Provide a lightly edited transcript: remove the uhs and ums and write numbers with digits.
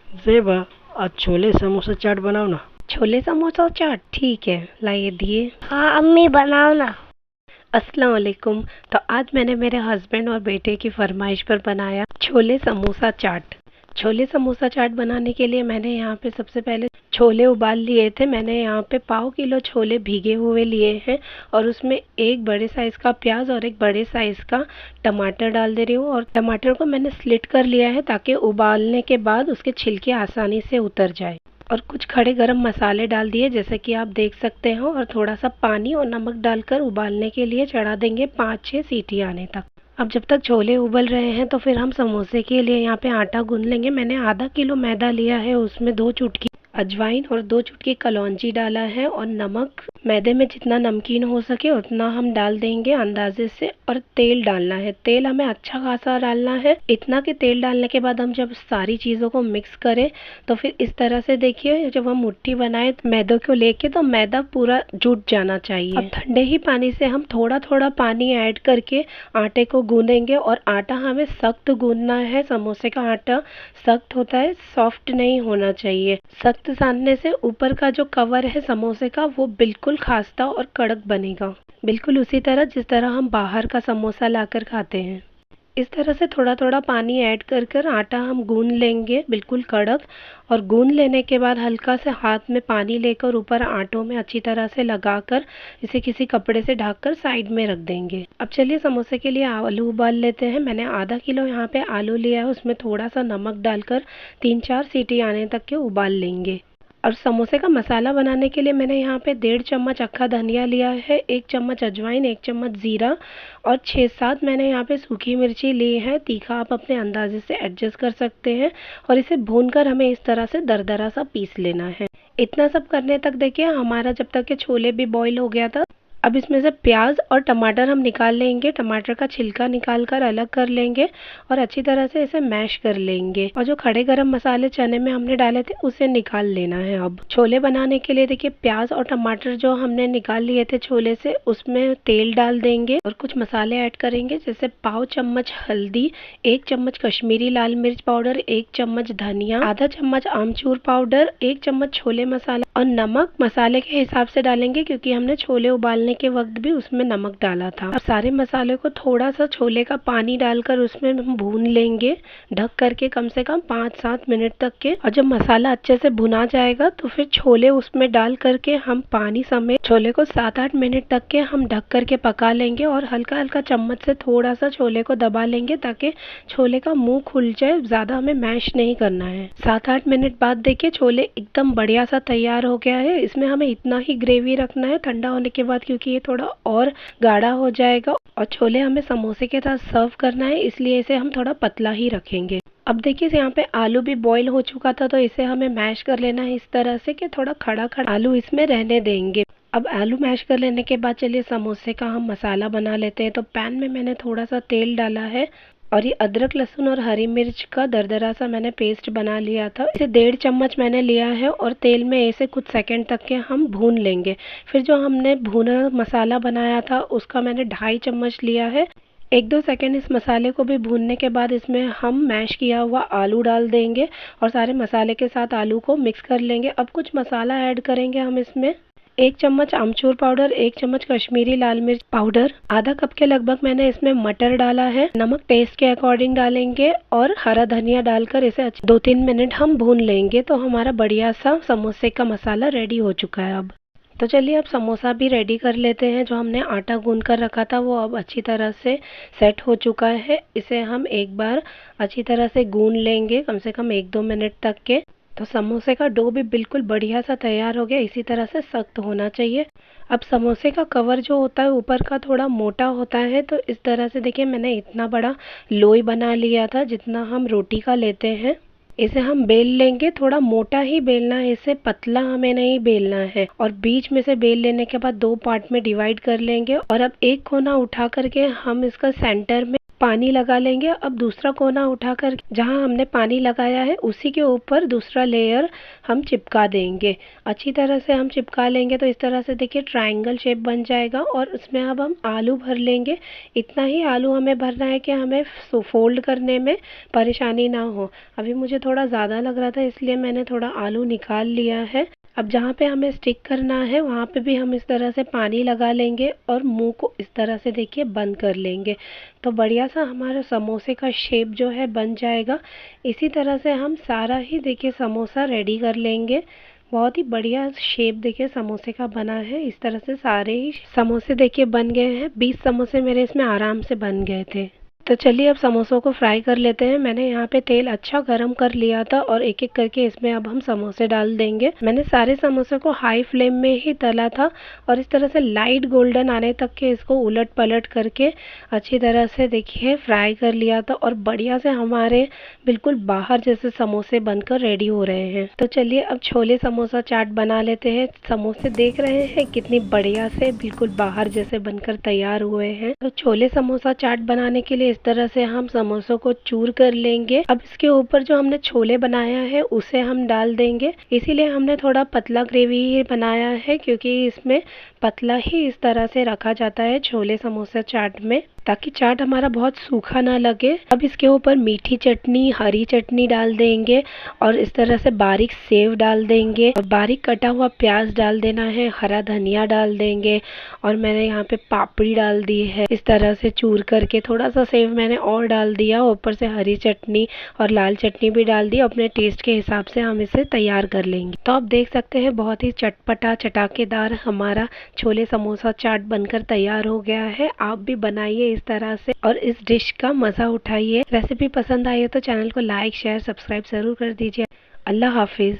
जेबा, आज छोले समोसा चाट बनाओ ना। छोले समोसा और चाट, ठीक है, लाइए दिए। हाँ अम्मी बनाओ ना। अस्सलाम वालेकुम। तो आज मैंने मेरे हस्बैंड और बेटे की फरमाइश पर बनाया छोले समोसा चाट। छोले समोसा चाट बनाने के लिए मैंने यहाँ पे सबसे पहले छोले उबाल लिए थे। मैंने यहाँ पे पाव किलो छोले भीगे हुए लिए हैं और उसमें एक बड़े साइज़ का प्याज और एक बड़े साइज़ का टमाटर डाल दे रही हूँ। और टमाटर को मैंने स्लिट कर लिया है ताकि उबालने के बाद उसके छिलके आसानी से उतर जाए। और कुछ खड़े गरम मसाले डाल दिए जैसे कि आप देख सकते हो, और थोड़ा सा पानी और नमक डालकर उबालने के लिए चढ़ा देंगे 5-6 सीटी आने तक। अब जब तक छोले उबल रहे हैं तो फिर हम समोसे के लिए यहाँ पे आटा गूंद लेंगे। मैंने आधा किलो मैदा लिया है, उसमें 2 चुटकी अजवाइन और 2 चुटकी कलौंजी डाला है, और नमक मैदे में जितना नमकीन हो सके उतना हम डाल देंगे अंदाजे से। और तेल डालना है, तेल हमें अच्छा खासा डालना है, इतना कि तेल डालने के बाद हम जब सारी चीज़ों को मिक्स करें तो फिर इस तरह से देखिए, जब हम मुट्ठी बनाए मैदे को लेके तो मैदा पूरा जुट जाना चाहिए। अब ठंडे ही पानी से हम थोड़ा थोड़ा पानी ऐड करके आटे को गूंदेंगे। और आटा हमें सख्त गूंदना है, समोसे का आटा सख्त होता है, सॉफ्ट नहीं होना चाहिए। सख्त सानने से ऊपर का जो कवर है समोसे का वो बिल्कुल खास्ता और कड़क बनेगा, बिल्कुल उसी तरह जिस तरह हम बाहर का समोसा लाकर खाते हैं। इस तरह से थोड़ा थोड़ा पानी ऐड कर कर आटा हम गूंद लेंगे बिल्कुल कड़क। और गूंद लेने के बाद हल्का से हाथ में पानी लेकर ऊपर आटों में अच्छी तरह से लगाकर इसे किसी कपड़े से ढककर साइड में रख देंगे। अब चलिए समोसे के लिए आलू उबाल लेते हैं। मैंने आधा किलो यहाँ पे आलू लिया है, उसमें थोड़ा सा नमक डालकर 3-4 सीटी आने तक के उबाल लेंगे। और समोसे का मसाला बनाने के लिए मैंने यहाँ पे 1.5 चम्मच अक्खा धनिया लिया है, 1 चम्मच अजवाइन, 1 चम्मच जीरा और 6-7 मैंने यहाँ पे सूखी मिर्ची ली है। तीखा आप अपने अंदाजे से एडजस्ट कर सकते हैं। और इसे भूनकर हमें इस तरह से दरदरा सा पीस लेना है। इतना सब करने तक देखिए हमारा जब तक के छोले भी बॉईल हो गया था। अब इसमें से प्याज और टमाटर हम निकाल लेंगे, टमाटर का छिलका निकाल कर अलग कर लेंगे और अच्छी तरह से इसे मैश कर लेंगे। और जो खड़े गरम मसाले चने में हमने डाले थे उसे निकाल लेना है। अब छोले बनाने के लिए देखिए प्याज और टमाटर जो हमने निकाल लिए थे छोले से, उसमें तेल डाल देंगे और कुछ मसाले ऐड करेंगे जैसे पाव चम्मच हल्दी, 1 चम्मच कश्मीरी लाल मिर्च पाउडर, 1 चम्मच धनिया, आधा चम्मच आमचूर पाउडर, 1 चम्मच छोले मसाला और नमक मसाले के हिसाब से डालेंगे क्योंकि हमने छोले उबालने के वक्त भी उसमें नमक डाला था। अब सारे मसाले को थोड़ा सा छोले का पानी डालकर उसमें हम भून लेंगे ढक करके कम से कम 5-7 मिनट तक के। और जब मसाला अच्छे से भुना जाएगा तो फिर छोले उसमें डाल करके हम पानी समेत छोले को 7-8 मिनट तक के हम ढक करके पका लेंगे। और हल्का हल्का चम्मच से थोड़ा सा छोले को दबा लेंगे ताकि छोले का मुंह खुल जाए, ज्यादा हमें मैश नहीं करना है। 7-8 मिनट बाद देखिए छोले एकदम बढ़िया सा तैयार हो गया है। इसमें हमें इतना ही ग्रेवी रखना है ठंडा होने के बाद क्योंकि ये थोड़ा और गाढ़ा हो जाएगा। और छोले हमें समोसे के साथ सर्व करना है, इसलिए इसे हम थोड़ा पतला ही रखेंगे। अब देखिए यहाँ पे आलू भी बॉईल हो चुका था तो इसे हमें मैश कर लेना है इस तरह से कि थोड़ा खड़ा खड़ा आलू इसमें रहने देंगे। अब आलू मैश कर लेने के बाद चलिए समोसे का हम मसाला बना लेते हैं। तो पैन में मैंने थोड़ा सा तेल डाला है और ये अदरक लहसुन और हरी मिर्च का दरदरा सा मैंने पेस्ट बना लिया था, इसे 1.5 चम्मच मैंने लिया है और तेल में इसे कुछ सेकंड तक के हम भून लेंगे। फिर जो हमने भुना मसाला बनाया था उसका मैंने 2.5 चम्मच लिया है। 1-2 सेकंड इस मसाले को भी भूनने के बाद इसमें हम मैश किया हुआ आलू डाल देंगे और सारे मसाले के साथ आलू को मिक्स कर लेंगे। अब कुछ मसाला ऐड करेंगे हम इसमें, 1 चम्मच आमचूर पाउडर, 1 चम्मच कश्मीरी लाल मिर्च पाउडर, आधा कप के लगभग मैंने इसमें मटर डाला है, नमक टेस्ट के अकॉर्डिंग डालेंगे और हरा धनिया डालकर इसे 2-3 मिनट हम भून लेंगे। तो हमारा बढ़िया सा समोसे का मसाला रेडी हो चुका है। अब तो चलिए अब समोसा भी रेडी कर लेते हैं। जो हमने आटा गूंद कर रखा था वो अब अच्छी तरह से सेट हो चुका है। इसे हम एक बार अच्छी तरह से गूंद लेंगे कम से कम 1-2 मिनट तक के। तो समोसे का डो भी बिल्कुल बढ़िया सा तैयार हो गया, इसी तरह से सख्त होना चाहिए। अब समोसे का कवर जो होता है ऊपर का थोड़ा मोटा होता है, तो इस तरह से देखिए मैंने इतना बड़ा लोई बना लिया था जितना हम रोटी का लेते हैं। इसे हम बेल लेंगे, थोड़ा मोटा ही बेलना है, इसे पतला हमें नहीं बेलना है। और बीच में से बेल लेने के बाद 2 पार्ट में डिवाइड कर लेंगे और अब एक कोना उठा करके हम इसका सेंटर में पानी लगा लेंगे। अब दूसरा कोना उठाकर जहाँ हमने पानी लगाया है उसी के ऊपर दूसरा लेयर हम चिपका देंगे। अच्छी तरह से हम चिपका लेंगे तो इस तरह से देखिए ट्रायंगल शेप बन जाएगा और उसमें अब हम आलू भर लेंगे। इतना ही आलू हमें भरना है कि हमें फोल्ड करने में परेशानी ना हो। अभी मुझे थोड़ा ज़्यादा लग रहा था इसलिए मैंने थोड़ा आलू निकाल लिया है। अब जहाँ पे हमें स्टिक करना है वहाँ पे भी हम इस तरह से पानी लगा लेंगे और मुंह को इस तरह से देखिए बंद कर लेंगे तो बढ़िया सा हमारा समोसे का शेप जो है बन जाएगा। इसी तरह से हम सारा ही देखिए समोसा रेडी कर लेंगे। बहुत ही बढ़िया शेप देखिए समोसे का बना है। इस तरह से सारे ही समोसे देखिए बन गए हैं। 20 समोसे मेरे इसमें आराम से बन गए थे। तो चलिए अब समोसों को फ्राई कर लेते हैं। मैंने यहाँ पे तेल अच्छा गरम कर लिया था और एक एक करके इसमें अब हम समोसे डाल देंगे। मैंने सारे समोसे को हाई फ्लेम में ही तला था और इस तरह से लाइट गोल्डन आने तक के इसको उलट पलट करके अच्छी तरह से देखिए फ्राई कर लिया था और बढ़िया से हमारे बिल्कुल बाहर जैसे समोसे बनकर रेडी हो रहे हैं। तो चलिए अब छोले समोसा चाट बना लेते हैं। समोसे देख रहे हैं कितनी बढ़िया से बिल्कुल बाहर जैसे बनकर तैयार हुए हैं। तो छोले समोसा चाट बनाने के लिए इस तरह से हम समोसों को चूर कर लेंगे। अब इसके ऊपर जो हमने छोले बनाया है उसे हम डाल देंगे। इसीलिए हमने थोड़ा पतला ग्रेवी ही बनाया है क्योंकि इसमें पतला ही इस तरह से रखा जाता है छोले समोसा चाट में, ताकि चाट हमारा बहुत सूखा ना लगे। अब इसके ऊपर मीठी चटनी, हरी चटनी डाल देंगे और इस तरह से बारीक सेव डाल देंगे और बारीक कटा हुआ प्याज डाल देना है, हरा धनिया डाल देंगे और मैंने यहाँ पे पापड़ी डाल दी है। इस तरह से चूर करके थोड़ा सा सेव मैंने और डाल दिया, ऊपर से हरी चटनी और लाल चटनी भी डाल दी। अपने टेस्ट के हिसाब से हम इसे तैयार कर लेंगे। तो आप देख सकते हैं बहुत ही चटपटा चटाकेदार हमारा छोले समोसा चाट बनकर तैयार हो गया है। आप भी बनाइए इस तरह से और इस डिश का मजा उठाइए। रेसिपी पसंद आई है तो चैनल को लाइक, शेयर, सब्सक्राइब जरूर कर दीजिए। अल्लाह हाफिज।